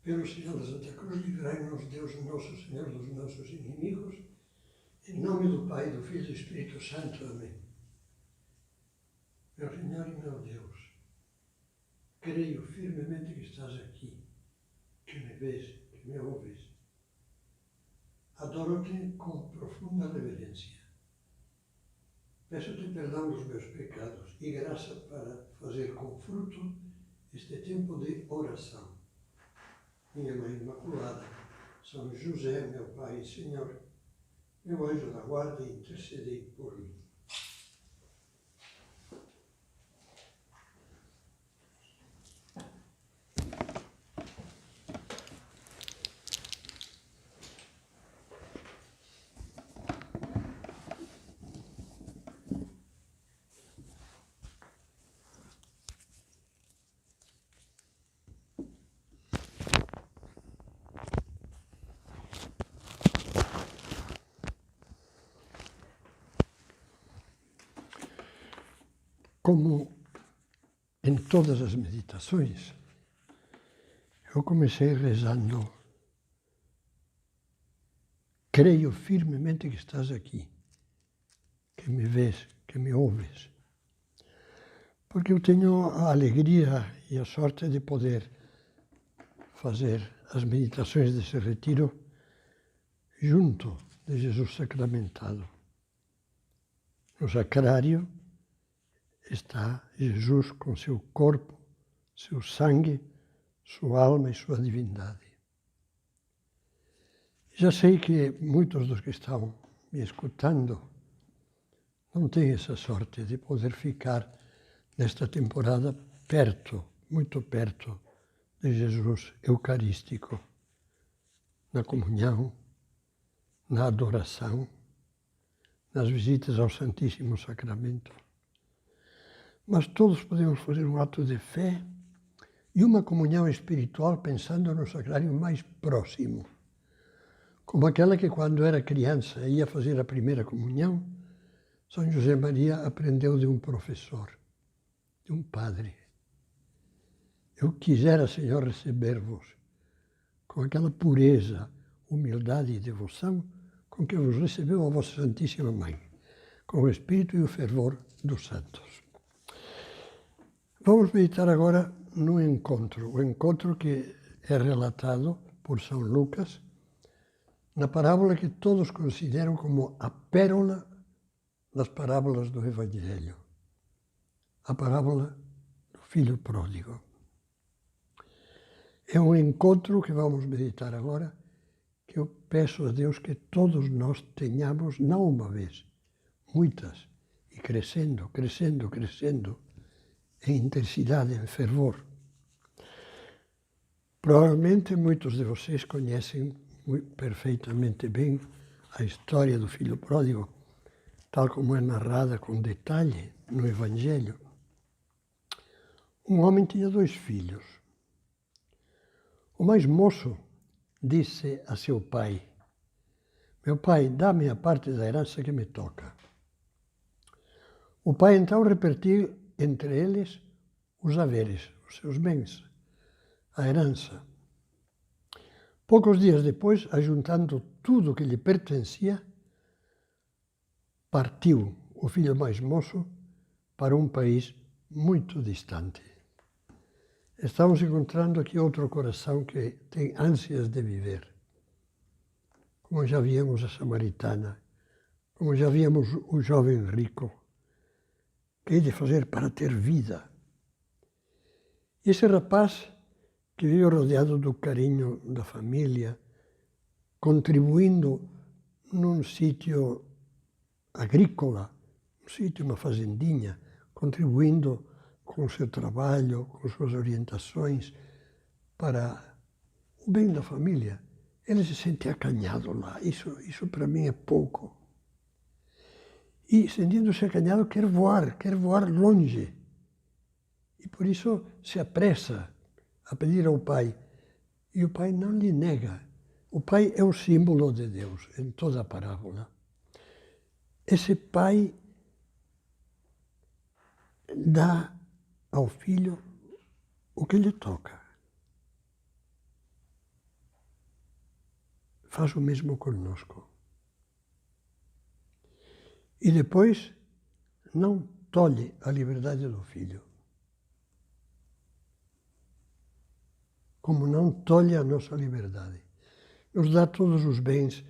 Pelo sinal da Santa Cruz, livrai-nos Deus Nosso Senhor dos nossos inimigos, em nome do Pai, do Filho e do Espírito Santo. Amém. Meu Senhor e meu Deus, creio firmemente que estás aqui, que me vês, que me ouves. Adoro-te com profunda reverência. Peço-te perdão dos meus pecados e graça para fazer com fruto este tempo de oração. Minha Mãe Imaculada, São José, meu Pai e Senhor, meu anjo da guarda, intercedei por mim. Como em todas as meditações, eu comecei rezando: creio firmemente que estás aqui, que me vês, que me ouves. Porque eu tenho a alegria e a sorte de poder fazer as meditações desse retiro junto de Jesus sacramentado. No sacrário está Jesus com seu corpo, seu sangue, sua alma e sua divindade. Já sei que muitos dos que estão me escutando não têm essa sorte de poder ficar nesta temporada perto, muito perto de Jesus Eucarístico, na comunhão, na adoração, nas visitas ao Santíssimo Sacramento. Mas todos podemos fazer um ato de fé e uma comunhão espiritual pensando no sacrário mais próximo, como aquela que quando era criança ia fazer a primeira comunhão, São José Maria aprendeu de um professor, de um padre. Eu quisera, Senhor, receber-vos com aquela pureza, humildade e devoção com que vos recebeu a vossa Santíssima Mãe, com o espírito e o fervor dos santos. Vamos meditar agora no encontro, o encontro que é relatado por São Lucas, na parábola que todos consideram como a pérola das parábolas do Evangelho, a parábola do Filho Pródigo. É um encontro que vamos meditar agora, que eu peço a Deus que todos nós tenhamos, não uma vez, muitas, e crescendo, crescendo, crescendo, em intensidade, em fervor. Provavelmente muitos de vocês conhecem perfeitamente bem a história do Filho Pródigo, tal como é narrada com detalhe no Evangelho. Um homem tinha 2 filhos. O mais moço disse a seu pai: meu pai, dá-me a parte da herança que me toca. O pai então repartiu entre eles os haveres, os seus bens, a herança. Poucos dias depois, ajuntando tudo que lhe pertencia, partiu o filho mais moço para um país muito distante. Estamos encontrando aqui outro coração que tem ânsias de viver. Como já víamos a samaritana, como já víamos o jovem rico, que hei de fazer para ter vida. Esse rapaz que veio rodeado do carinho da família, contribuindo num sítio agrícola, um sítio, uma fazendinha, contribuindo com o seu trabalho, com suas orientações para o bem da família. Ele se sente acanhado lá. Isso para mim é pouco. E, sentindo-se acanhado, quer voar longe. E por isso se apressa a pedir ao Pai. E o Pai não lhe nega. O Pai é o símbolo de Deus em toda a parábola. Esse Pai dá ao filho o que lhe toca. faz o mesmo conosco. E depois não tolhe a liberdade do Filho, como não tolhe a nossa liberdade. Nos dá todos os bens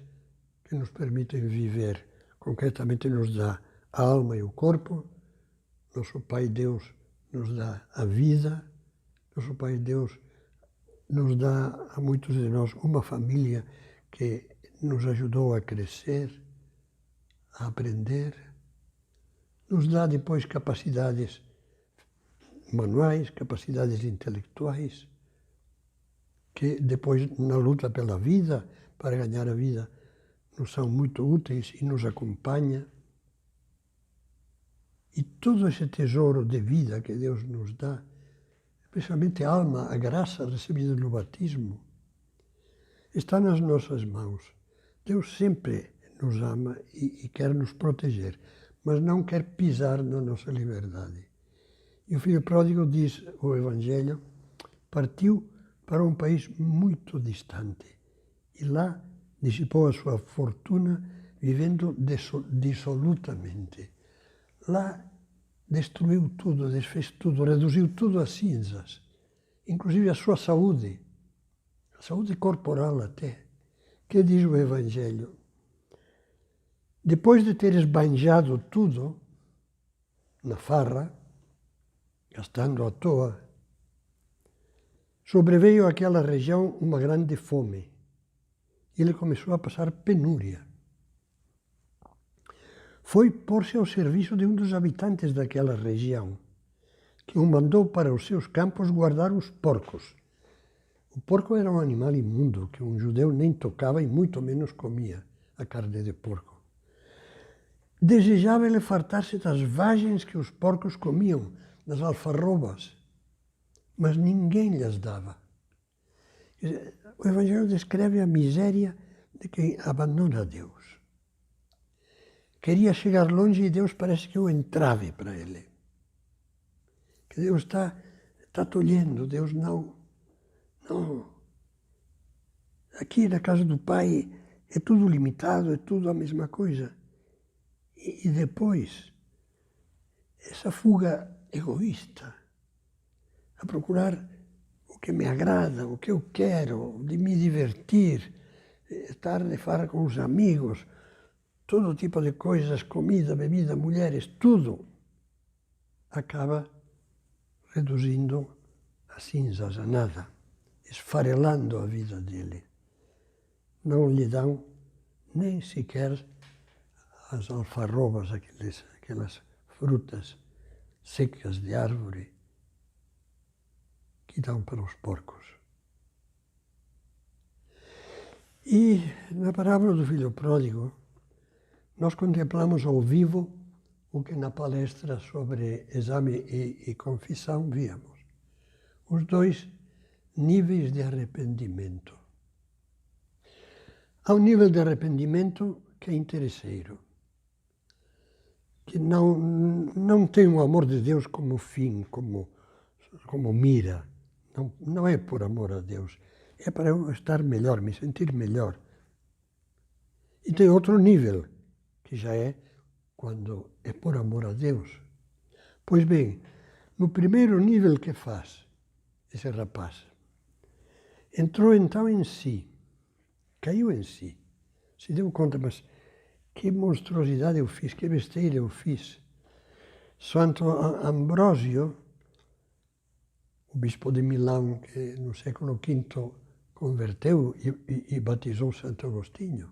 que nos permitem viver. Concretamente nos dá a alma e o corpo. Nosso Pai Deus nos dá a vida. Nosso Pai Deus nos dá a muitos de nós uma família que nos ajudou a crescer, a aprender. Nos dá depois capacidades manuais, capacidades intelectuais, que depois na luta pela vida, para ganhar a vida, nos são muito úteis e nos acompanha. E todo esse tesouro de vida que Deus nos dá, especialmente a alma, a graça recebida no batismo, está nas nossas mãos. Deus sempre nos ama e quer nos proteger, mas não quer pisar na nossa liberdade. E o filho pródigo, diz o Evangelho, partiu para um país muito distante e lá dissipou a sua fortuna vivendo dissolutamente. Lá destruiu tudo, desfez tudo, reduziu tudo a cinzas, inclusive a sua saúde corporal até. Que diz o Evangelho? Depois de ter esbanjado tudo na farra, gastando à toa, sobreveio àquela região uma grande fome. Ele começou a passar penúria. Foi pôr-se ao serviço de um dos habitantes daquela região, que o mandou para os seus campos guardar os porcos. O porco era um animal imundo que um judeu nem tocava e muito menos comia a carne de porco. Desejava ele fartar-se das vagens que os porcos comiam, das alfarrobas, mas ninguém lhes dava. O Evangelho descreve a miséria de quem abandona Deus. Queria chegar longe e Deus parece que o entrave para ele. Que Deus está tolhendo, Deus não. Aqui na casa do Pai é tudo limitado, é tudo a mesma coisa. E depois, essa fuga egoísta, a procurar o que me agrada, o que eu quero, de me divertir, estar de farra com os amigos, todo tipo de coisas, comida, bebida, mulheres, tudo, acaba reduzindo a cinzas, a nada, esfarelando a vida dele. Não lhe dão nem sequer as alfarrobas, aquelas frutas secas de árvore que dão para os porcos. E na parábola do filho pródigo, nós contemplamos ao vivo o que na palestra sobre exame e confissão víamos. Os dois níveis de arrependimento. Há um nível de arrependimento que é interesseiro, que não tem o amor de Deus como fim, como mira. Não é por amor a Deus, é para eu estar melhor, me sentir melhor. E tem outro nível, que já é quando é por amor a Deus. Pois bem, no primeiro nível que faz esse rapaz, entrou então em si, caiu em si, se deu conta, mas que monstruosidade eu fiz, que besteira eu fiz. Santo Ambrósio, o bispo de Milão, que no século V converteu e batizou Santo Agostinho,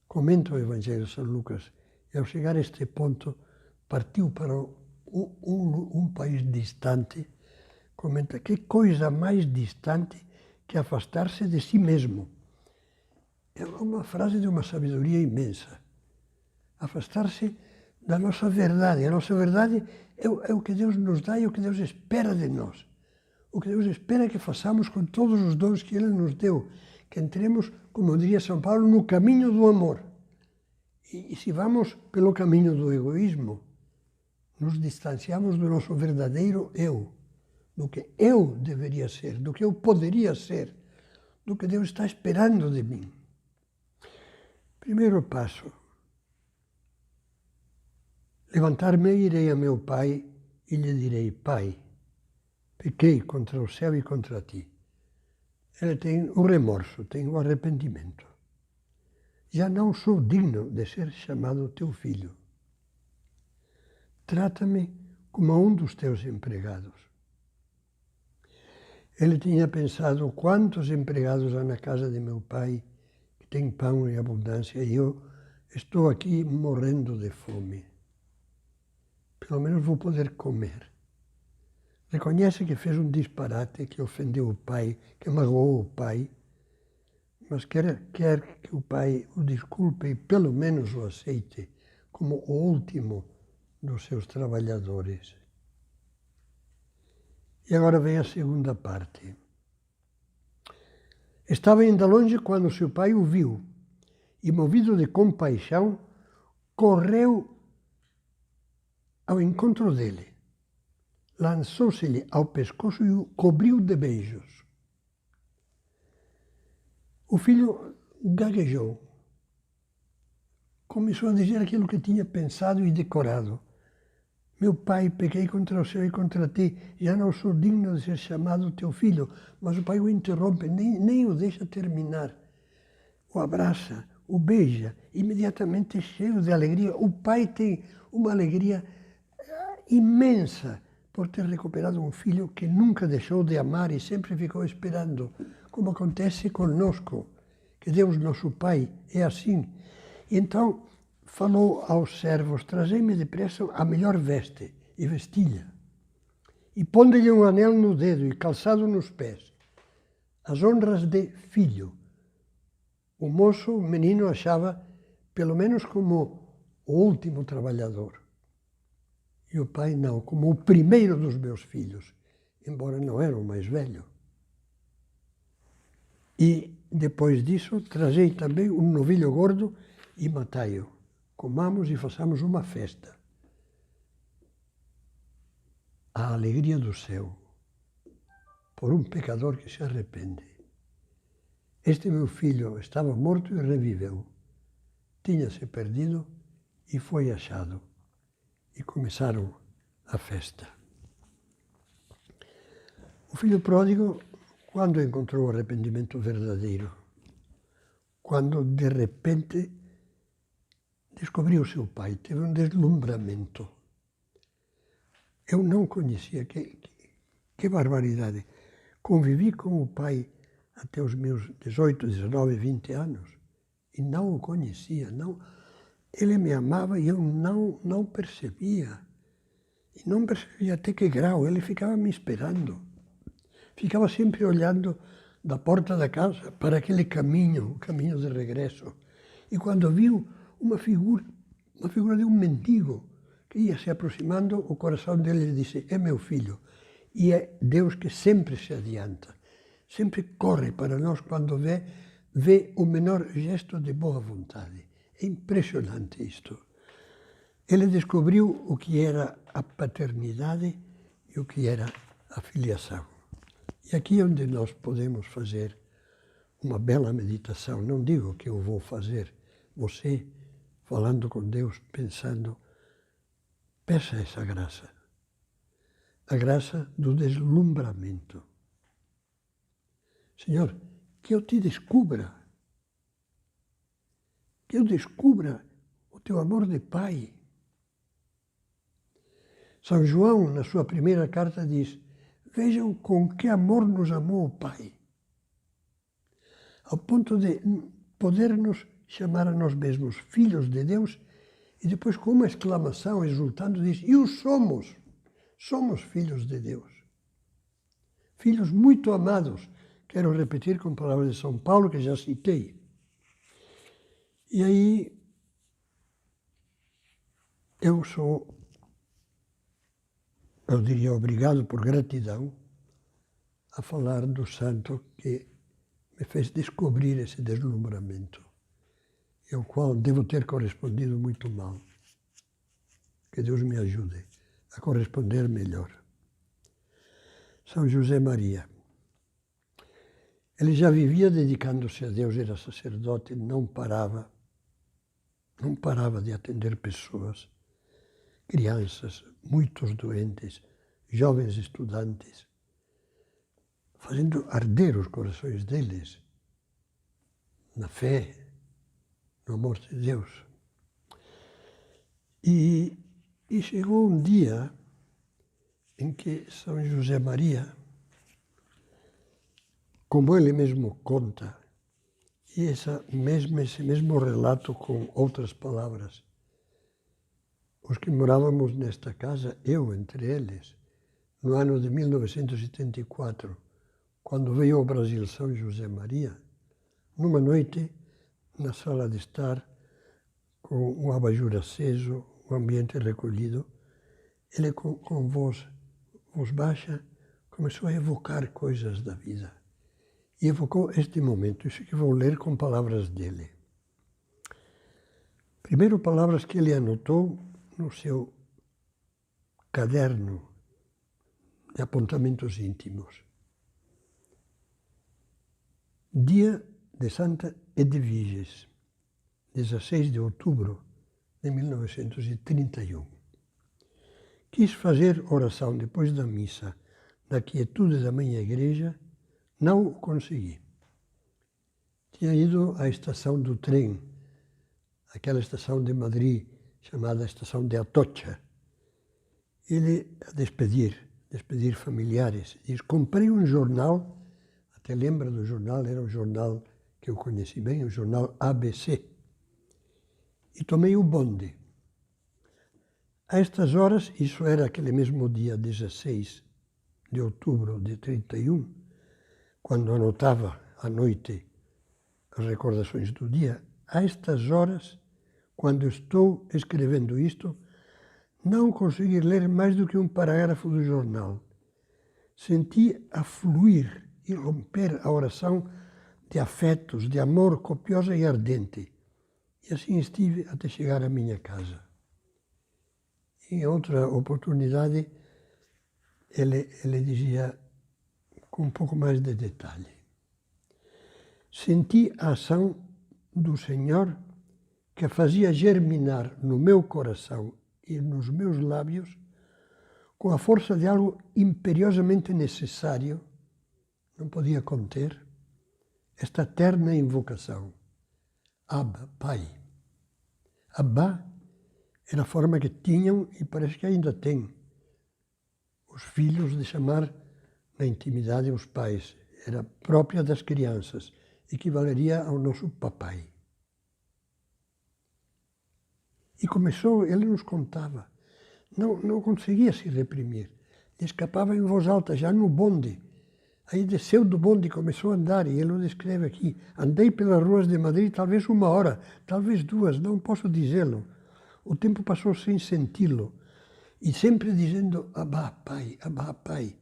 comenta o Evangelho de São Lucas, e ao chegar a este ponto, partiu para um país distante, comenta que coisa mais distante que afastar-se de si mesmo. É uma frase de uma sabedoria imensa. Afastar-se da nossa verdade. A nossa verdade é o que Deus nos dá e o que Deus espera de nós. O que Deus espera que façamos com todos os dons que Ele nos deu. Que entremos, como diria São Paulo, no caminho do amor. E se vamos pelo caminho do egoísmo, nos distanciamos do nosso verdadeiro eu, do que eu deveria ser, do que eu poderia ser, do que Deus está esperando de mim. Primeiro passo: levantar-me e irei a meu pai e lhe direi: Pai, pequei contra o céu e contra ti. Ele tem o remorso, tem o arrependimento. Já não sou digno de ser chamado teu filho. Trata-me como um dos teus empregados. Ele tinha pensado: quantos empregados há na casa de meu pai que tem pão em abundância e eu estou aqui morrendo de fome. Pelo menos vou poder comer. Reconhece que fez um disparate, que ofendeu o pai, que magoou o pai, mas quer que o pai o desculpe e pelo menos o aceite como o último dos seus trabalhadores. E agora vem a segunda parte. Estava ainda longe quando seu pai o viu e, movido de compaixão, correu ao encontro dele. Lançou-se-lhe ao pescoço e o cobriu de beijos. O filho gaguejou. Começou a dizer aquilo que tinha pensado e decorado. Meu pai, pequei contra o céu e contra ti, já não sou digno de ser chamado teu filho. Mas o pai o interrompe, nem o deixa terminar. O abraça, o beija, imediatamente cheio de alegria. O pai tem uma alegria imensa por ter recuperado um filho que nunca deixou de amar e sempre ficou esperando, como acontece conosco, que Deus, nosso Pai, é assim. E então falou aos servos: trazei-me depressa a melhor veste e vestilha, e ponde-lhe um anel no dedo e calçado nos pés, as honras de filho. O moço, o menino, achava pelo menos como o último trabalhador. E o pai não, como o primeiro dos meus filhos, embora não era o mais velho. E depois disso, trazei também um novilho gordo e matai-o. Comamos e façamos uma festa. A alegria do céu por um pecador que se arrepende. Este meu filho estava morto e reviveu. Tinha-se perdido e foi achado. E começaram a festa. O filho pródigo, quando encontrou o arrependimento verdadeiro, quando de repente descobriu seu pai, teve um deslumbramento. Eu não conhecia, que barbaridade. Convivi com o pai até os meus 18, 19, 20 anos e não o conhecia. Não. Ele me amava e eu não percebia. E não percebia até que grau. Ele ficava me esperando. Ficava sempre olhando da porta da casa para aquele caminho, o caminho de regresso. E quando viu uma figura de um mendigo que ia se aproximando, o coração dele lhe disse: é meu filho. E é Deus que sempre se adianta, sempre corre para nós quando vê o menor gesto de boa vontade. É impressionante isto. Ele descobriu o que era a paternidade e o que era a filiação. E aqui é onde nós podemos fazer uma bela meditação. Não digo que eu vou fazer, você, falando com Deus, pensando, peça essa graça. A graça do deslumbramento. Senhor, que eu te descubra. Que eu descubra o teu amor de Pai. São João, na sua primeira carta, diz: vejam com que amor nos amou o Pai, ao ponto de poder nos chamar a nós mesmos filhos de Deus, e depois, com uma exclamação, exultando, diz: e o somos filhos de Deus. Filhos muito amados, quero repetir com palavras de São Paulo, que já citei. E aí, eu diria, obrigado por gratidão, a falar do santo que me fez descobrir esse deslumbramento, e ao qual devo ter correspondido muito mal. Que Deus me ajude a corresponder melhor. São José Maria. Ele já vivia dedicando-se a Deus, era sacerdote, não parava de atender pessoas, crianças, muitos doentes, jovens estudantes, fazendo arder os corações deles na fé, no amor de Deus. E chegou um dia em que São José Maria, como ele mesmo conta, e esse mesmo relato com outras palavras, os que morávamos nesta casa, eu entre eles, no ano de 1974, quando veio ao Brasil São José Maria, numa noite, na sala de estar, com um abajur aceso, um ambiente recolhido, ele com voz baixa começou a evocar coisas da vida. E evocou este momento, isso que vou ler com palavras dele. Primeiro, palavras que ele anotou no seu caderno de apontamentos íntimos. Dia de Santa Edviges, 16 de outubro de 1931. Quis fazer oração depois da missa, na quietude da minha igreja, não o consegui. Tinha ido à estação do trem, aquela estação de Madrid chamada Estação de Atocha. Ele a despedir familiares. Diz, comprei um jornal, até lembra do jornal, era um jornal que eu conheci bem, o jornal ABC. E tomei o bonde. A estas horas, isso era aquele mesmo dia 16 de outubro de 31, quando anotava à noite as recordações do dia, a estas horas, quando estou escrevendo isto, não consegui ler mais do que um parágrafo do jornal. Senti a fluir e romper a oração de afetos, de amor copiosa e ardente. E assim estive até chegar à minha casa. Em outra oportunidade, ele dizia com um pouco mais de detalhe. Senti a ação do Senhor que fazia germinar no meu coração e nos meus lábios, com a força de algo imperiosamente necessário, não podia conter, esta terna invocação. Abba, Pai. Abba era a forma que tinham, e parece que ainda têm, os filhos de chamar na intimidade os pais. Era própria das crianças, equivaleria ao nosso papai. E começou, ele nos contava, não conseguia se reprimir. Lhe escapava em voz alta, já no bonde. Aí desceu do bonde e começou a andar, e ele o descreve aqui. Andei pelas ruas de Madrid talvez 1 hora, talvez 2, não posso dizê-lo. O tempo passou sem senti-lo. E sempre dizendo, Abba, Pai, Abba, Pai.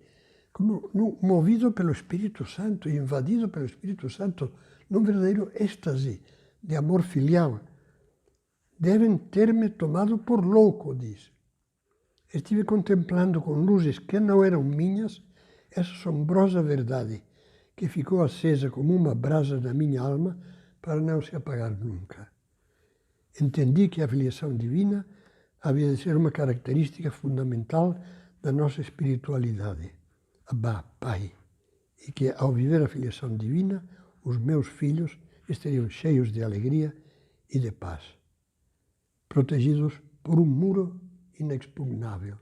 Como movido pelo Espírito Santo, invadido pelo Espírito Santo, num verdadeiro êxtase de amor filial. Devem ter-me tomado por louco, diz. Estive contemplando com luzes que não eram minhas essa assombrosa verdade, que ficou acesa como uma brasa na minha alma para não se apagar nunca. Entendi que a filiação divina havia de ser uma característica fundamental da nossa espiritualidade. Abba, Pai. E que, ao viver a filiação divina, os meus filhos estariam cheios de alegria e de paz, protegidos por um muro inexpugnável,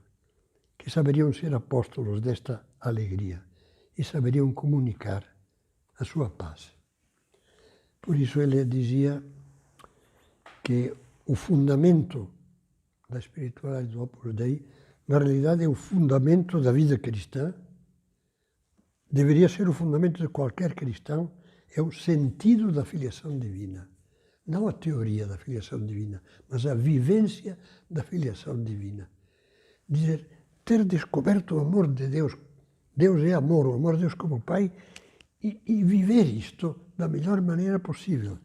que saberiam ser apóstolos desta alegria e saberiam comunicar a sua paz. Por isso ele dizia que o fundamento da espiritualidade do Opus Dei, na realidade, é o fundamento da vida cristã, deveria ser o fundamento de qualquer cristão, é o sentido da filiação divina. Não a teoria da filiação divina, mas a vivência da filiação divina. Dizer, ter descoberto o amor de Deus, Deus é amor, o amor de Deus como Pai, e viver isto da melhor maneira possível.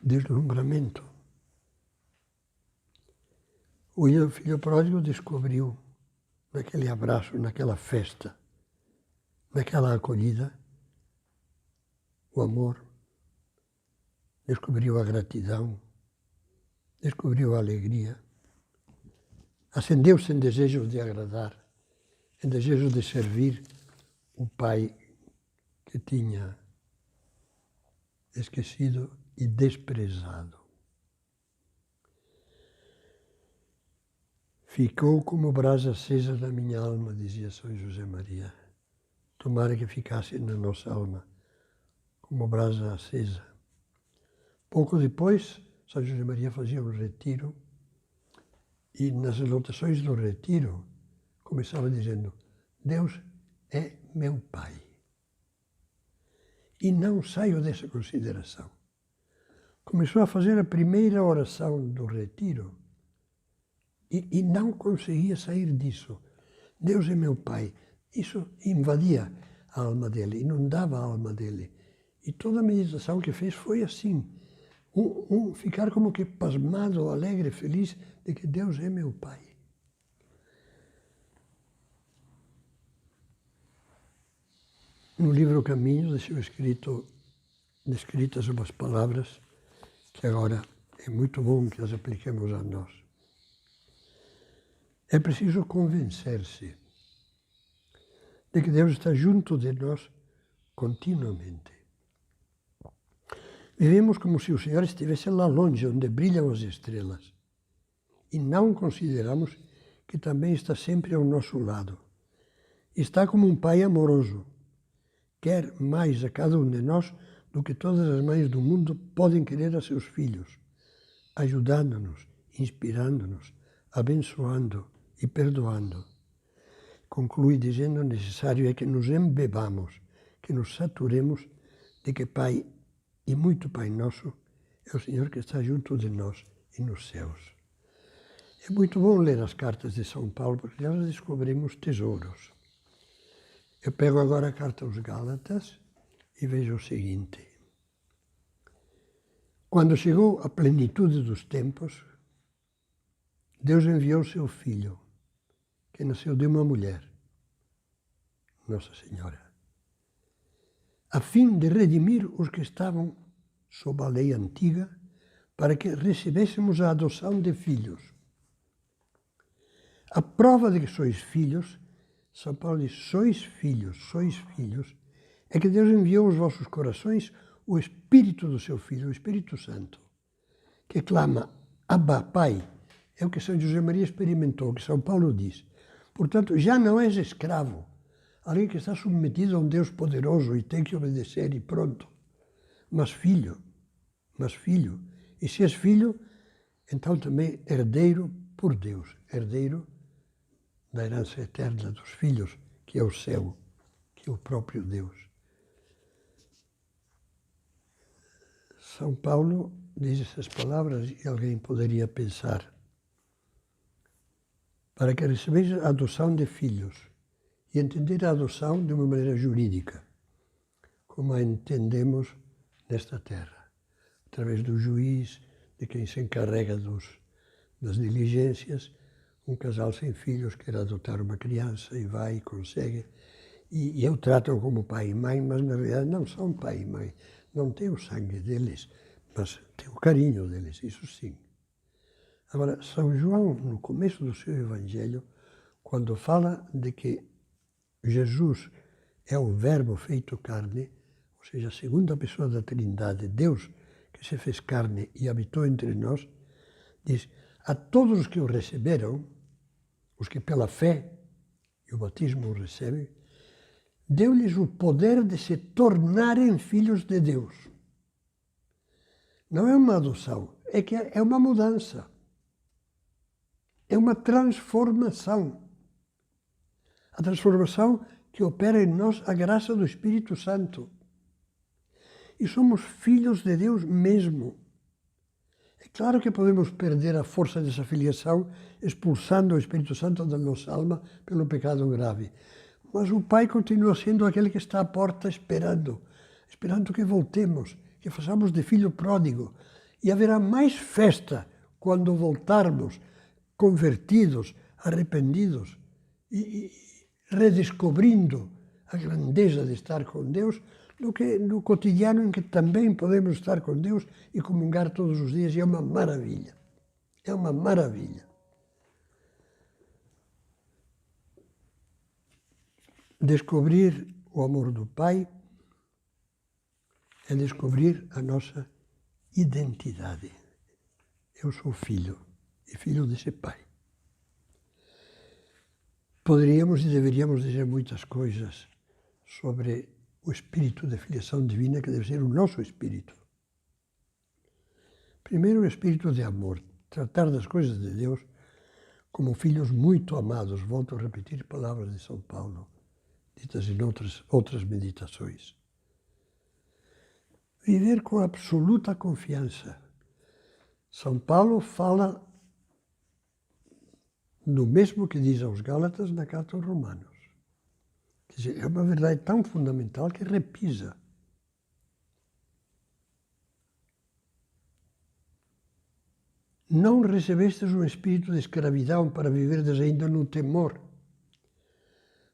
Deslumbramento. O filho pródigo descobriu, naquele abraço, naquela festa, naquela acolhida, o amor, descobriu a gratidão, descobriu a alegria, acendeu-se em desejo de agradar, em desejo de servir o pai que tinha esquecido e desprezado. Ficou como brasa acesa na minha alma, dizia São José Maria. Tomara que ficasse na nossa alma como brasa acesa. Pouco depois, São José Maria fazia um retiro e nas anotações do retiro começava dizendo: Deus é meu Pai. E não saio dessa consideração. Começou a fazer a primeira oração do retiro e não conseguia sair disso. Deus é meu Pai. Isso invadia a alma dele, inundava a alma dele. E toda a meditação que fez foi assim. Ficar como que pasmado, alegre, feliz de que Deus é meu Pai. No livro Caminhos deixou descritas umas palavras que agora é muito bom que as apliquemos a nós. É preciso convencer-se de que Deus está junto de nós continuamente. Vivemos como se o Senhor estivesse lá longe, onde brilham as estrelas, e não consideramos que também está sempre ao nosso lado. Está como um pai amoroso. Quer mais a cada um de nós do que todas as mães do mundo podem querer a seus filhos, ajudando-nos, inspirando-nos, abençoando e perdoando. Conclui dizendo: necessário é que nos embebamos, que nos saturemos de que Pai e muito Pai nosso é o Senhor que está junto de nós e nos céus. É muito bom ler as cartas de São Paulo, porque nós descobrimos tesouros. Eu pego agora a carta aos Gálatas e vejo o seguinte. Quando chegou a plenitude dos tempos, Deus enviou seu Filho, que nasceu de uma mulher, Nossa Senhora, a fim de redimir os que estavam sob a lei antiga, para que recebêssemos a adoção de filhos. A prova de que sois filhos, São Paulo diz: sois filhos, é que Deus enviou aos vossos corações o Espírito do seu Filho, o Espírito Santo, que clama: Abba, Pai. É o que São José Maria experimentou, o que São Paulo diz. Portanto, já não és escravo, alguém que está submetido a um Deus poderoso e tem que obedecer e pronto. Mas filho. E se és filho, então também herdeiro por Deus, herdeiro da herança eterna dos filhos, que é o céu, que é o próprio Deus. São Paulo diz essas palavras e alguém poderia pensar: para que recebeis a adoção de filhos, e entender a adoção de uma maneira jurídica, como a entendemos nesta terra, através do juiz, de quem se encarrega das diligências. Um casal sem filhos quer adotar uma criança e vai e consegue, e eu trato como pai e mãe, mas na verdade não são pai e mãe, não tem o sangue deles, mas tem o carinho deles, isso sim. Agora, São João, no começo do seu Evangelho, quando fala de que Jesus é o Verbo feito carne, ou seja, a segunda pessoa da Trindade, Deus que se fez carne e habitou entre nós, diz: a todos os que o receberam, os que pela fé e o batismo o recebem, deu-lhes o poder de se tornarem filhos de Deus. Não é uma adoção, é que é uma mudança. É uma transformação. A transformação que opera em nós a graça do Espírito Santo. E somos filhos de Deus mesmo. É claro que podemos perder a força dessa filiação expulsando o Espírito Santo da nossa alma pelo pecado grave. Mas o Pai continua sendo aquele que está à porta esperando que voltemos, que façamos de filho pródigo. E haverá mais festa quando voltarmos convertidos, arrependidos e redescobrindo a grandeza de estar com Deus do que no cotidiano em que também podemos estar com Deus e comungar todos os dias. E é uma maravilha. É uma maravilha. Descobrir o amor do Pai é descobrir a nossa identidade. Eu sou filho e filho desse Pai. Poderíamos e deveríamos dizer muitas coisas sobre o espírito de filiação divina que deve ser o nosso espírito. Primeiro, o espírito de amor, tratar das coisas de Deus como filhos muito amados. Volto a repetir palavras de São Paulo, ditas em outras meditações. Viver com absoluta confiança. São Paulo fala do mesmo que diz aos Gálatas na carta aos Romanos. Quer dizer, é uma verdade tão fundamental que repisa. Não recebestes um espírito de escravidão para viverdes ainda no temor,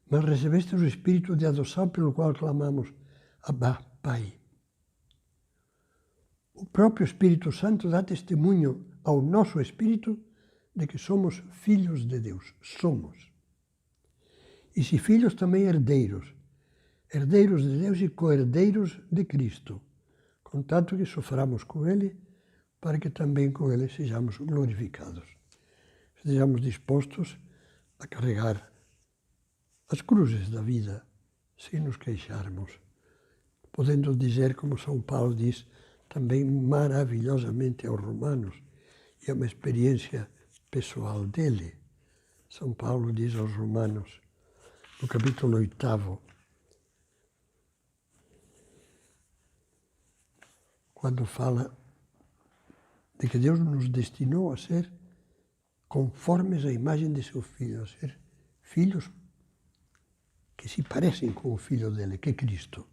mas recebestes o espírito de adoção pelo qual clamamos, Abba, Pai. O próprio Espírito Santo dá testemunho ao nosso espírito de que somos filhos de Deus. Somos. E se filhos, também herdeiros. Herdeiros de Deus e co-herdeiros de Cristo. Contanto que soframos com Ele, para que também com Ele sejamos glorificados. Estejamos dispostos a carregar as cruzes da vida, sem nos queixarmos. Podendo dizer, como São Paulo diz, também maravilhosamente aos Romanos, e é uma experiência pessoal dele. São Paulo diz aos Romanos, no capítulo 8, quando fala de que Deus nos destinou a ser conformes à imagem de seu Filho, a ser filhos que se parecem com o Filho dele, que é Cristo.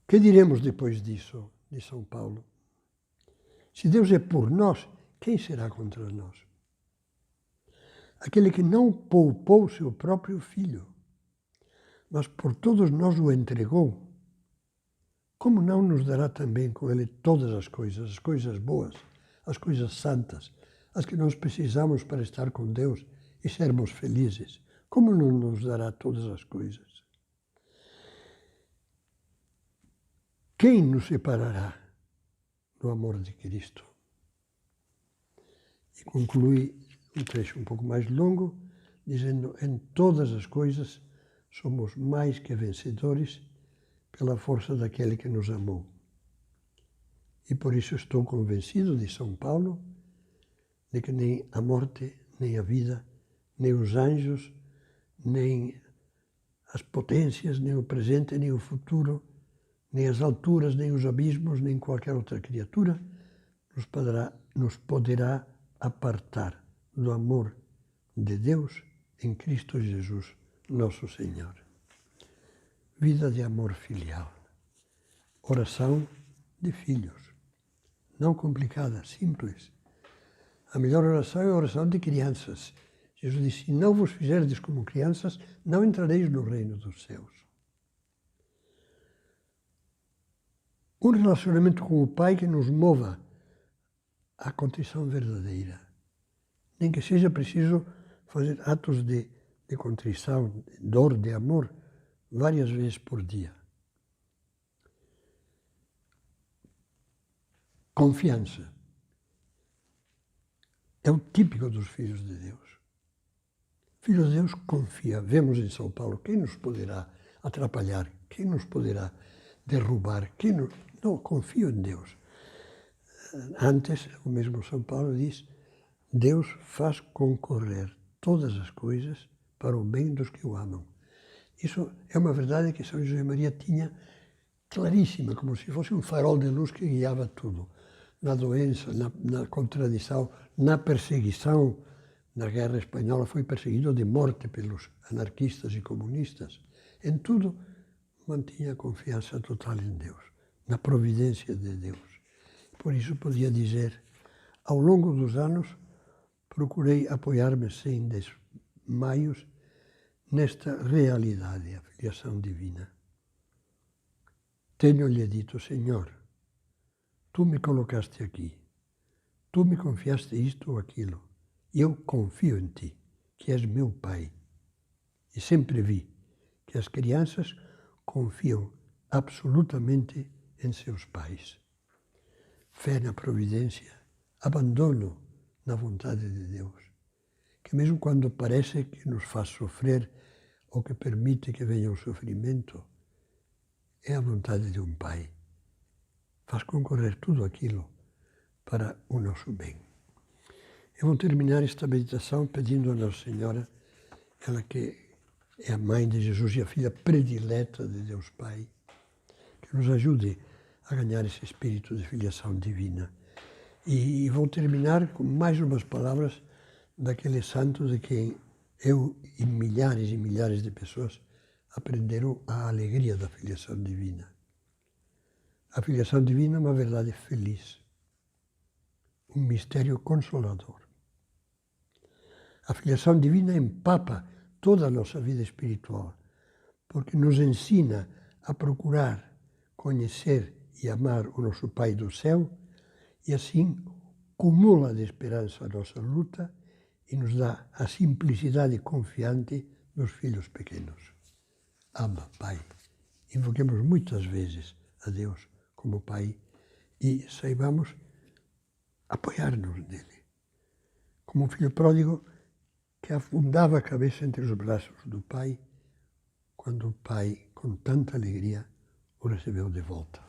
Que diremos depois disso, de São Paulo? Se Deus é por nós, quem será contra nós? Aquele que não poupou seu próprio Filho, mas por todos nós o entregou, como não nos dará também com Ele todas as coisas boas, as coisas santas, as que nós precisamos para estar com Deus e sermos felizes? Como não nos dará todas as coisas? Quem nos separará do amor de Cristo? E conclui um trecho um pouco mais longo, dizendo, em todas as coisas somos mais que vencedores pela força daquele que nos amou. E por isso estou convencido, de São Paulo, de que nem a morte, nem a vida, nem os anjos, nem as potências, nem o presente, nem o futuro, nem as alturas, nem os abismos, nem qualquer outra criatura nos poderá apartar do amor de Deus em Cristo Jesus, nosso Senhor. Vida de amor filial. Oração de filhos. Não complicada, simples. A melhor oração é a oração de crianças. Jesus disse, se não vos fizerdes como crianças, não entrareis no reino dos céus. Um relacionamento com o Pai que nos mova à contrição verdadeira. Nem que seja preciso fazer atos de contrição, de dor, de amor, várias vezes por dia. Confiança. É o típico dos filhos de Deus. Filho de Deus confia. Vemos em São Paulo, quem nos poderá atrapalhar? Quem nos poderá derrubar? Não, confio em Deus. Antes, o mesmo São Paulo diz, Deus faz concorrer todas as coisas para o bem dos que o amam. Isso é uma verdade que São José Maria tinha claríssima, como se fosse um farol de luz que guiava tudo. Na doença, na contradição, na perseguição. Na Guerra Espanhola foi perseguido de morte pelos anarquistas e comunistas. Em tudo, mantinha confiança total em Deus, na providência de Deus. Por isso podia dizer, ao longo dos anos, procurei apoiar-me sem desmaios nesta realidade, a filiação divina. Tenho-lhe dito, Senhor, tu me colocaste aqui, tu me confiaste isto ou aquilo, e eu confio em ti, que és meu Pai. E sempre vi que as crianças confiam absolutamente em seus pais. Fé na providência, abandono na vontade de Deus, que mesmo quando parece que nos faz sofrer ou que permite que venha o sofrimento, é a vontade de um Pai. Faz concorrer tudo aquilo para o nosso bem. Eu vou terminar esta meditação pedindo a Nossa Senhora, ela que é a mãe de Jesus e a filha predileta de Deus Pai, que nos ajude a ganhar esse espírito de filiação divina. E vou terminar com mais umas palavras daquele santo de quem eu e milhares de pessoas aprenderam a alegria da filiação divina. A filiação divina é uma verdade feliz, um mistério consolador. A filiação divina empapa toda a nossa vida espiritual, porque nos ensina a procurar conhecer e amar o nosso Pai do céu e assim cumula de esperança a nossa luta e nos dá a simplicidade confiante dos filhos pequenos. Ama, Pai. Invoquemos muitas vezes a Deus como Pai e saibamos apoiar-nos nele. Como um filho pródigo que afundava a cabeça entre os braços do Pai, quando o Pai, com tanta alegria, o recebeu de volta.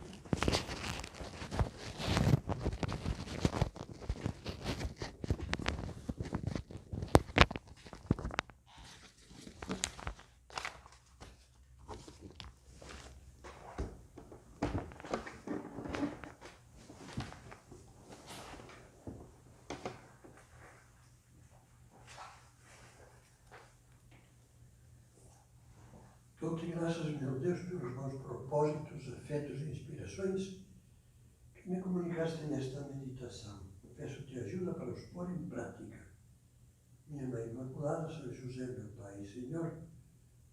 Dou-te graças, meu Deus, pelos bons propósitos, afetos e inspirações que me comunicaste nesta meditação. Peço-te ajuda para os pôr em prática. Minha Mãe Imaculada, São José, meu Pai e Senhor,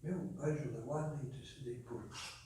meu anjo da guarda, intercedei por nós.